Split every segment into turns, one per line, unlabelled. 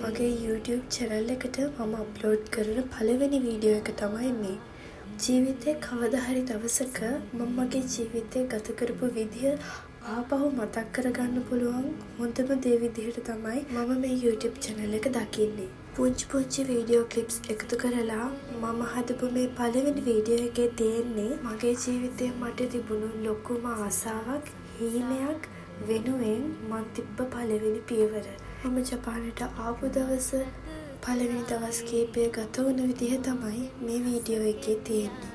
මගේ YouTube channel එකට මම අප්ලෝඩ් කරන පළවෙනි වීඩියෝ එක තමයි මේ. ජීවිතේ කවදා හරි දවසක මම මගේ ජීවිතේ ගත කරපු විදිය ආපහු මතක් කරගන්න පුළුවන් හොඳම දේ විදිහට තමයි මම මේ YouTube channel එක දකින්නේ. පුංචි වීඩියෝ ක්ලිප්ස් එකතු කරලා මම හදපු මේ පළවෙනි වීඩියෝ එකේ තියෙන්නේ මගේ ජීවිතේ මට තිබුණු ලොකුම ආසාවක්, හීනයක් වෙනුවෙන් මම තිබ්බ පළවෙනි පියවර. මම ජපානට ආපු දවස පළවෙනි දවස් කීපය ගත වුණ විදිහ තමයි මේ වීඩියෝ එකේ තියෙන්නේ.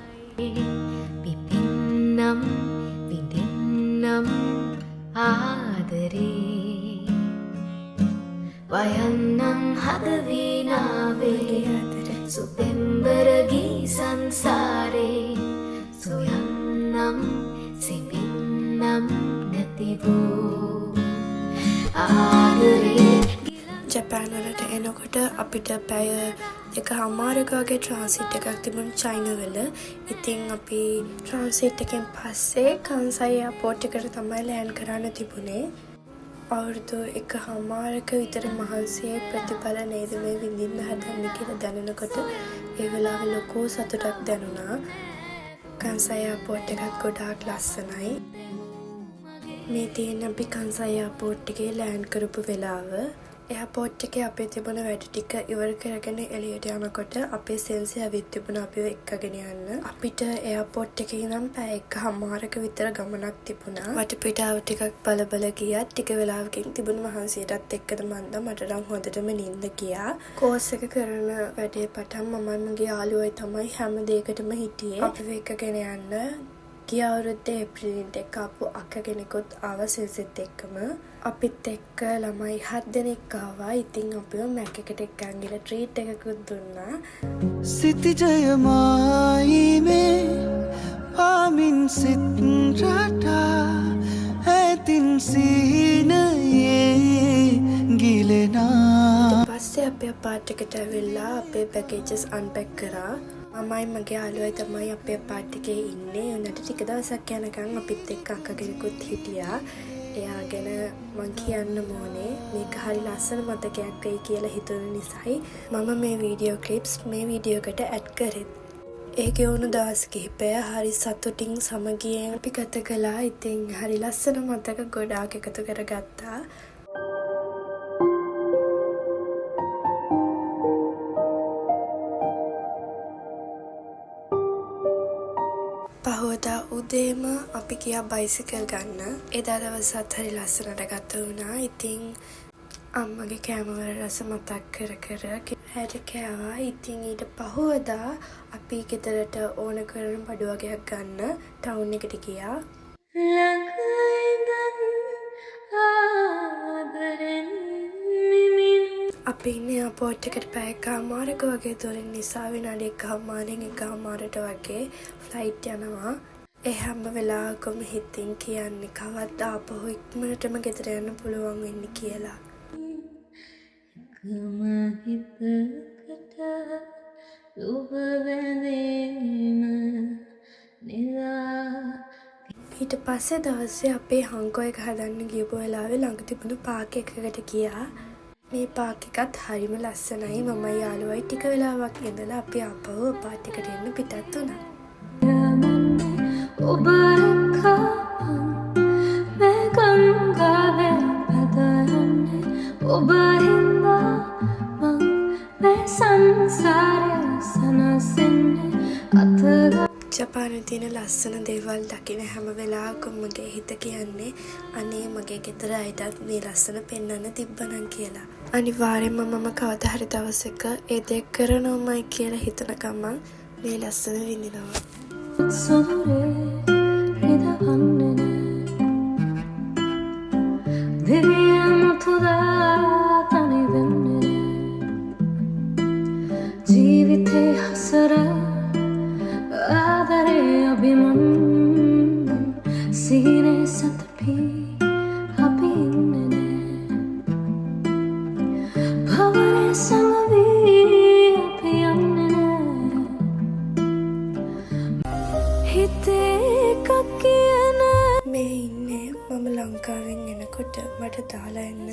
පිපින්නම් විඳින්නම් ආදරේ වයන්නම් හදවීනාවේ සුපෙම්බරගී සංසාරේ සොයන්නම් සිපින්නම් නැතිවූ ආදරේ.
ජපාන වලට එනකොට අපිට පැය 2:00ක වගේ ට්‍රාන්සිට් එකක් තිබුණ චයිනා වල. ඉතින් අපි ට්‍රාන්සිට් එකෙන් පස්සේ කන්සයි එයාපෝට් එකට තමයි ලෑන්ඩ් කරන්න තිබුණේ. අවුරුදු 1:00ක විතර මහන්සියේ ප්‍රතිඵල නේද මේ විඳින්න හදන්නේ කියලා දැනෙනකොට ඒ වෙලාවේ ලොකු සතුටක් දැනුණා. කන්සයි එයාපෝට් එකත් ගොඩාක් ලස්සනයි. මේ තියෙන අපි කන්සයි එයාපෝට් එකේ ලෑන්ඩ් කරපු වෙලාව. එයාපෝට් එකේ අපේ තිබුණ වැඩ ටික ඉවර කරගෙන එළියට යනකොට අපේ සෙන්සි ඇවිත් තිබුණා අපිව එක්කගෙන යන්න. අපිට එයාපෝට් එකේ ඉඳන් පැය 1:00ක විතර ගමනක් තිබුණා. වටපිටාව ටිකක් බල ගියා. ටික වෙලාවකින් තිබුණු මහන්සියටත් එක්කද මන්ද මට නම් හොඳටම නිින්ද ගියා. කෝස් එක කරන වැඩේ පටන් මම මගේ යාළුවයි තමයි හැම දෙයකටම හිටියේ. අපිව එක්කගෙන යන්න. ගිය අවුරුද්දේ ඒප්‍රිලින් එක ආපු අක්ක කෙනෙකුත් ආවා සෙන්සිත් එක්කම. අපිත් එක්ක ළමයි 7 දෙනෙක් ආවා. ඉතින් අපිව මැක් එකට එක්කන් ගිහලා ට්‍රීට් එකකුත් දුන්නා.
සිතිජයමයි මේ පාමින් සිත් රටා ඇතින් සීනයේ ගිලෙනා.
පස්සේ අපේ පාට් එකට ඇවිල්ලා අපේ පැකේජස් අන්පැක් කරා. මමයි මගේ යාළුවයි තමයි අපේ පාට් එකේ ඉන්නේ. උන්ට ටික දවසක් යනකම් අපිත් එක්ක අක්ක කෙනෙකුත් හිටියා. එයා ගැන මං කියන්න ඕනේ මේක හරි ලස්සන මතකයක් වෙයි කියලා හිතුන නිසායි මම මේ වීඩියෝ ක්ලිප්ස් මේ වීඩියෝ එකට ඇඩ් කරේ. ඒකේ වුණු දවස් කිහිපය හරි සතුටින් සමගියෙන් අපි ගත කළා. ඉතින් හරි ලස්සන මතක ගොඩාක් එකතු කරගත්තා. පහෝදා උදේම අපි ගියා බයිසිකල් ගන්න. එදා දවසත් හරි ලස්සනට ගත වුණා. ඉතින් අම්මගේ කෑමවල රස මතක් කර හැට කෑවා. ඉතින් ඊට පහෝදා අපි ගෙදරට ඕන කරන බඩු වගේක් ගන්න ටවුන් එකට ගියා. අපි ඉන්නේ එයාපෝට් එකට පැය 1:00ක වගේ දුරින් නිසා විනාඩි 1:00ට වගේ ෆ්ලයිට් යනවා. ඒ හැම වෙලාවකම හිතින් කියන්නේ කවද්ද ආපහු ඉක්මනටම ගෙදර යන්න පුළුවන් වෙන්නේ කියලා. ඊට පස්සේ දවසේ අපේ හංකෝ එක හදන්න ගියපු වෙලාවේ ළඟ තිබුණු පාක් එකකට ගියා. මේ පාක් එකත් හරිම ලස්සනයි. මම යාළුවයි ටික වෙලාවක් ඉඳලා අපි ආපහු පාට් එකට එන්න පිටත් වුණා.
ඔබ මේ ගංගාවේ පැදරන්නේ ඔබ හින්දා මං මේ සංසාරය සනසන්නේ අතග.
ජපානයේ තියෙන ලස්සන දේවල් දකින හැම වෙලාවකම මගේ හිත කියන්නේ අනේ මගේ ගෙදර අයටත් මේ ලස්සන පෙන්වන්න තිබ්බනම් කියලා. අනිවාර්යෙන්ම මම කවදා හරි දවසක ඒ දේ කරනවමයි කියලා හිතන ගමන් මේ ලස්සන විඳිනවා.
සොරේ රිදවන්නේ දෙවියන් තුදා තනි වෙන්නේ ජීවිතේ හසර ආදරේ අභිමන් සීනේ සතපි අපි ඉන්නේ භවරේ සංවී අපි යන්නේ හිතේ එකක් කියන
මේ ඉන්නේ මම ලංකාවෙන් එනකොට මට දාලා එන්න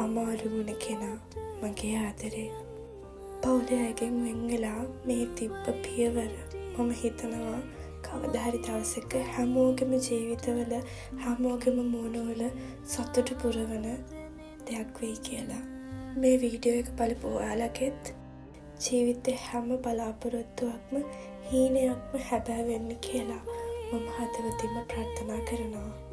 අම අමාරුමුණ කෙනා මගේ ආදරේ. පවුලයගෙන් වෙංගලා මේ තිබ්බ පියවර මම හිතනවා කවදාහරි දවසක හැමෝගෙම ජීවිතවල හැමෝගෙම මූණවල සතුට පුරවන දෙයක් වෙයි කියලා. මේ වීඩියෝ එක බලපු ඔයාලගෙත් ජීවිතේ හැම බලාපොරොත්තුවක්ම හීනයක්ම හැබෑ වෙන්න කියලා මම හදවතින්ම ප්‍රාර්ථනා කරනවා.